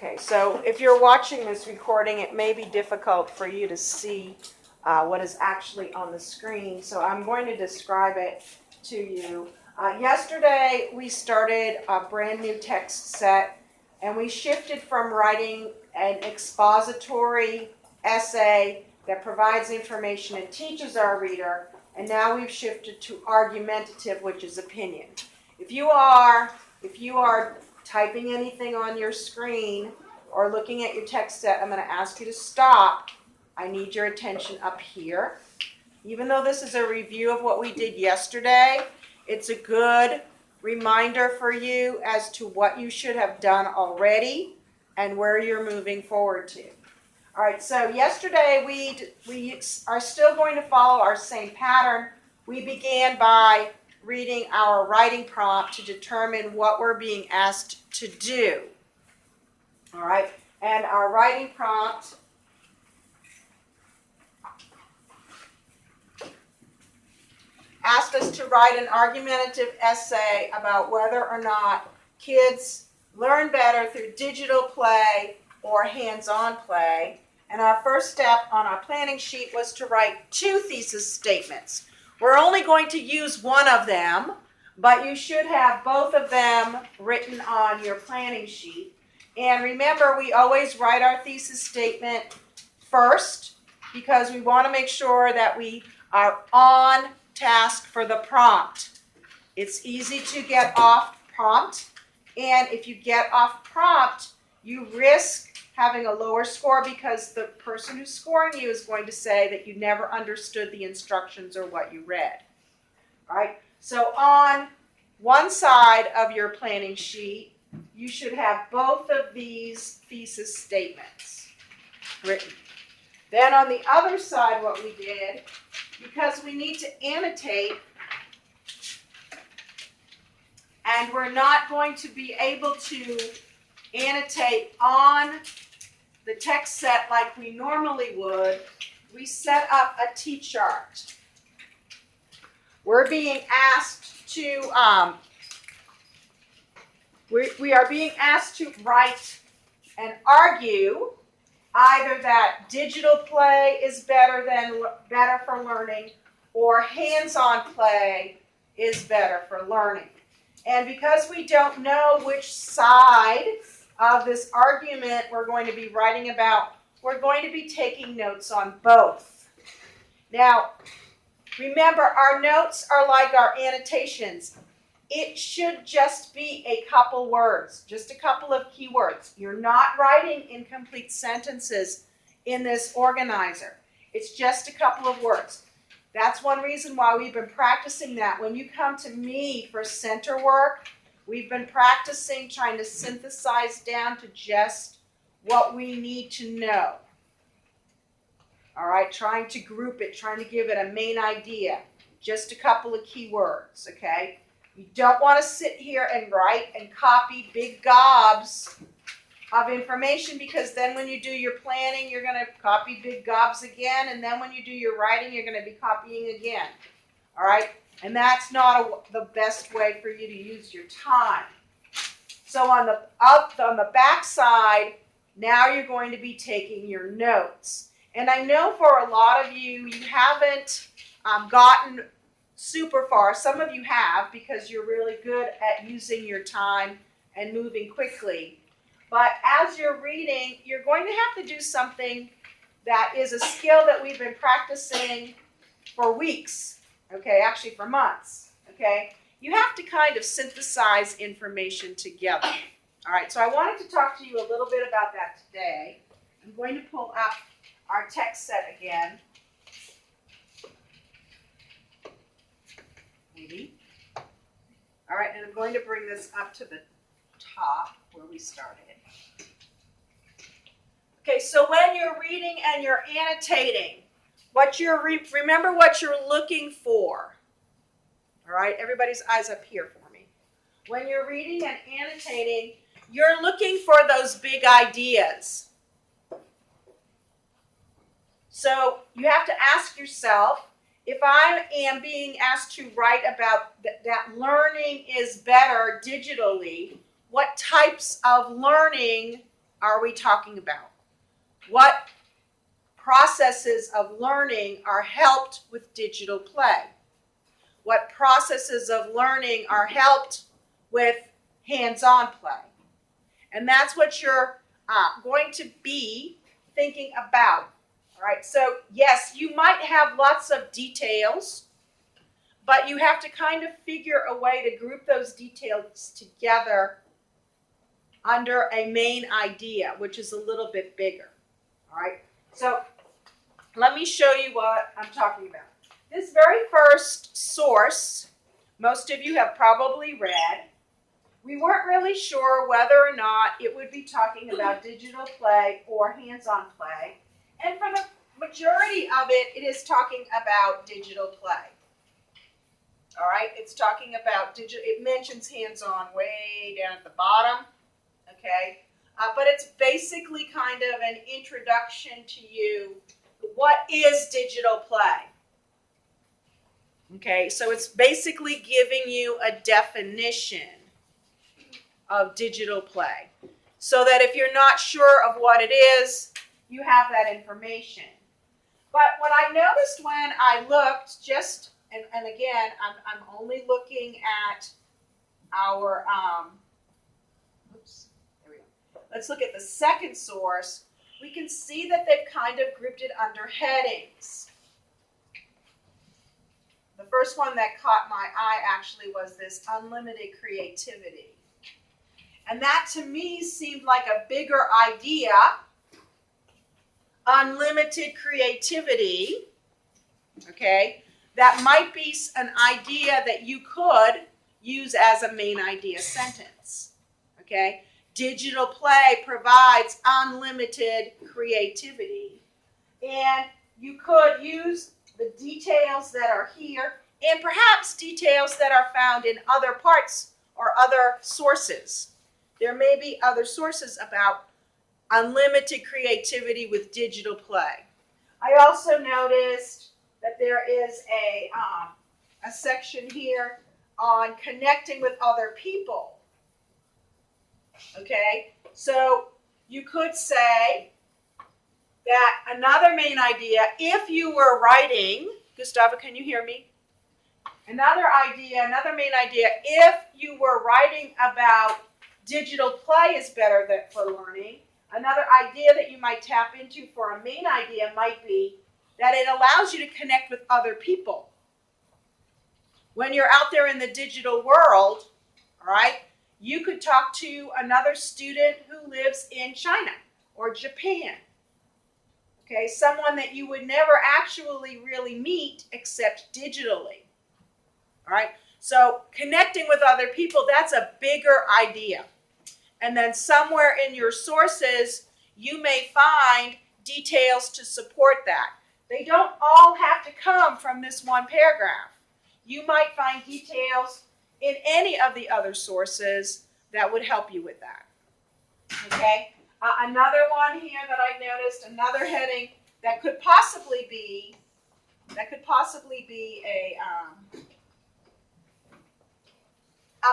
Okay, so if you're watching this recording, it may be difficult for you to see what is actually on the screen, so I'm going to describe it to you. Yesterday, we started a brand new text set, and we shifted from writing an expository essay that provides information and teaches our reader, and now we've shifted to argumentative, which is opinion. If you are typing anything on your screen or looking at your text set, I'm going to ask you to stop. I need your attention up here. Even though this is a review of what we did yesterday, it's a good reminder for you as to what you should have done already and where you're moving forward to. All right, so yesterday we are still going to follow our same pattern. We began by reading our writing prompt to determine what we're being asked to do. All right, and our writing prompt asked us to write an argumentative essay about whether or not kids learn better through digital play or hands-on play. And our first step on our planning sheet was to write 2 thesis statements. We're only going to use one of them, but you should have both of them written on your planning sheet. And remember, we always write our thesis statement first because we want to make sure that we are on task for the prompt. It's easy to get off prompt, and if you get off prompt, you risk having a lower score because the person who's scoring you is going to say that you never understood the instructions or what you read. All right, so on one side of your planning sheet, you should have both of these thesis statements written. Then on the other side, what we did, because we need to annotate, and we're not going to be able to annotate on the text set like we normally would, we set up a T-chart. We're being asked to, we are being asked to write and argue either that digital play is better for learning or hands-on play is better for learning. And because we don't know which side of this argument we're going to be writing about, we're going to be taking notes on both. Now, remember, our notes are like our annotations. It should just be a couple words, just a couple of keywords. You're not writing incomplete sentences in this organizer. It's just a couple of words. That's one reason why we've been practicing that. When you come to me for center work, we've been practicing trying to synthesize down to just what we need to know. All right, trying to group it, trying to give it a main idea. Just a couple of key words, okay? You don't want to sit here and write and copy big gobs of information, because then when you do your planning, you're going to copy big gobs again, and then when you do your writing, you're going to be copying again. All right? And that's not the best way for you to use your time. So on the back side, now you're going to be taking your notes. And I know for a lot of you, you haven't gotten super far. Some of you have, because you're really good at using your time and moving quickly. But as you're reading, you're going to have to do something that is a skill that we've been practicing for weeks, okay, actually for months, okay? You have to kind of synthesize information together. All right, so I wanted to talk to you a little bit about that today. I'm going to pull up our text set again. Maybe. All right, and I'm going to bring this up to the top where we started. Okay, so when you're reading and you're annotating, remember what you're looking for. All right, everybody's eyes up here for me. When you're reading and annotating, you're looking for those big ideas. So you have to ask yourself, if I am being asked to write about that learning is better digitally, what types of learning are we talking about? What processes of learning are helped with digital play? What processes of learning are helped with hands-on play? And that's what you're going to be thinking about. All right, so yes, you might have lots of details, but you have to kind of figure a way to group those details together under a main idea, which is a little bit bigger. All right, so let me show you what I'm talking about. This very first source, most of you have probably read. We weren't really sure whether or not it would be talking about digital play or hands-on play. And for the majority of it, it is talking about digital play. All right, it's talking about digital, it mentions hands-on way down at the bottom, okay? But it's basically kind of an introduction to you. What is digital play? Okay, so it's basically giving you a definition of digital play, so that if you're not sure of what it is, you have that information. But what I noticed when I looked, just, and again, I'm only looking at our, there we go. Let's look at the second source. We can see that they've kind of grouped it under headings. The first one that caught my eye actually was this unlimited creativity. And that to me seemed like a bigger idea. Unlimited creativity, okay, that might be an idea that you could use as a main idea sentence, okay? Digital play provides unlimited creativity. And you could use the details that are here and perhaps details that are found in other parts or other sources. There may be other sources about unlimited creativity with digital play. I also noticed that there is a section here on connecting with other people. Okay, so you could say that another main idea, if you were writing, Gustavo, can you hear me? Another main idea, if you were writing about digital play is better for learning, another idea that you might tap into for a main idea might be that it allows you to connect with other people. When you're out there in the digital world, all right, you could talk to another student who lives in China or Japan. Okay, someone that you would never actually really meet except digitally. All right, so connecting with other people, that's a bigger idea. And then somewhere in your sources, you may find details to support that. They don't all have to come from this one paragraph. You might find details in any of the other sources that would help you with that. Okay? Another one here that I noticed, another heading that could possibly be a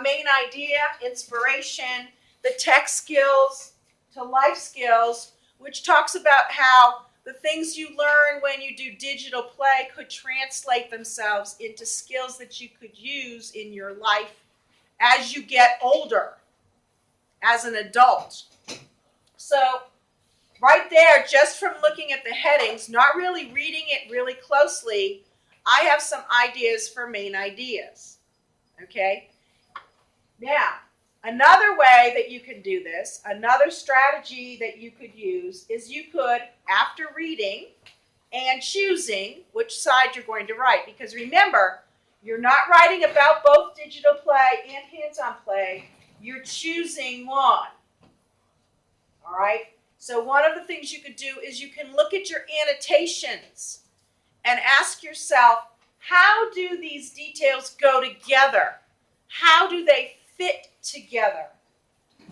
main idea, inspiration, the tech skills to life skills, which talks about how the things you learn when you do digital play could translate themselves into skills that you could use in your life as you get older, as an adult. So right there, just from looking at the headings, not really reading it really closely, I have some ideas for main ideas. Okay? Now, another way that you can do this, another strategy that you could use is you could, after reading and choosing which side you're going to write, because remember, you're not writing about both digital play and hands-on play, you're choosing one. All right? So one of the things you could do is you can look at your annotations and ask yourself, how do these details go together? How do they fit together?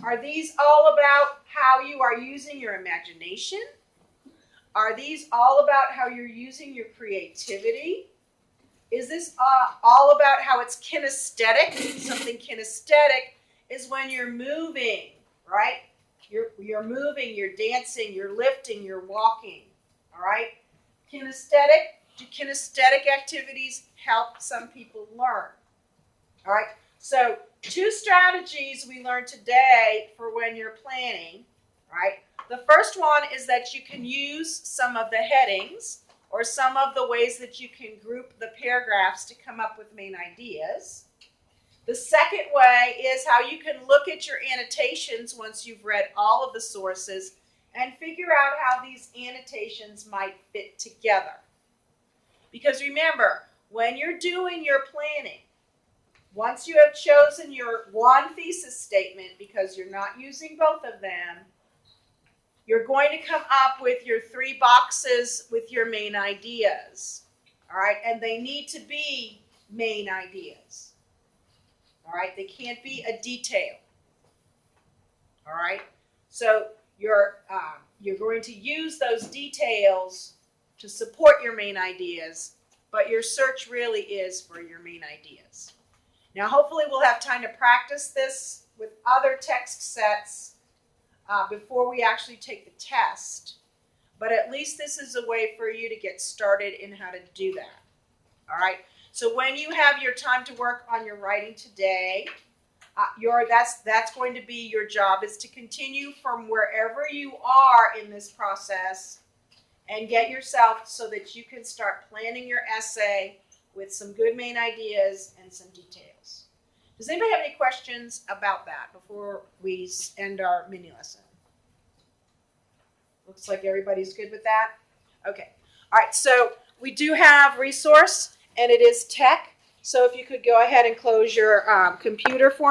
Are these all about how you are using your imagination? Are these all about how you're using your creativity? Is this all about how it's kinesthetic? Something kinesthetic is when you're moving, right? You're moving, you're dancing, you're lifting, you're walking. All right? Kinesthetic activities help some people learn. All right? So 2 strategies we learned today for when you're planning. Right? The first one is that you can use some of the headings or some of the ways that you can group the paragraphs to come up with main ideas. The second way is how you can look at your annotations once you've read all of the sources and figure out how these annotations might fit together. Because remember, when you're doing your planning, once you have chosen your one thesis statement, because you're not using both of them, you're going to come up with your 3 boxes with your main ideas. All right, and they need to be main ideas. All right, they can't be a detail. All right, so you're going to use those details to support your main ideas, but your search really is for your main ideas. Now, hopefully we'll have time to practice this with other text sets before we actually take the test, but at least this is a way for you to get started in how to do that. All right, so when you have your time to work on your writing today, that's going to be your job, is to continue from wherever you are in this process and get yourself so that you can start planning your essay with some good main ideas and some details. Does anybody have any questions about that before we end our mini lesson? Looks like everybody's good with that. Okay. All right, so we do have resource, and it is tech. So if you could go ahead and close your computer for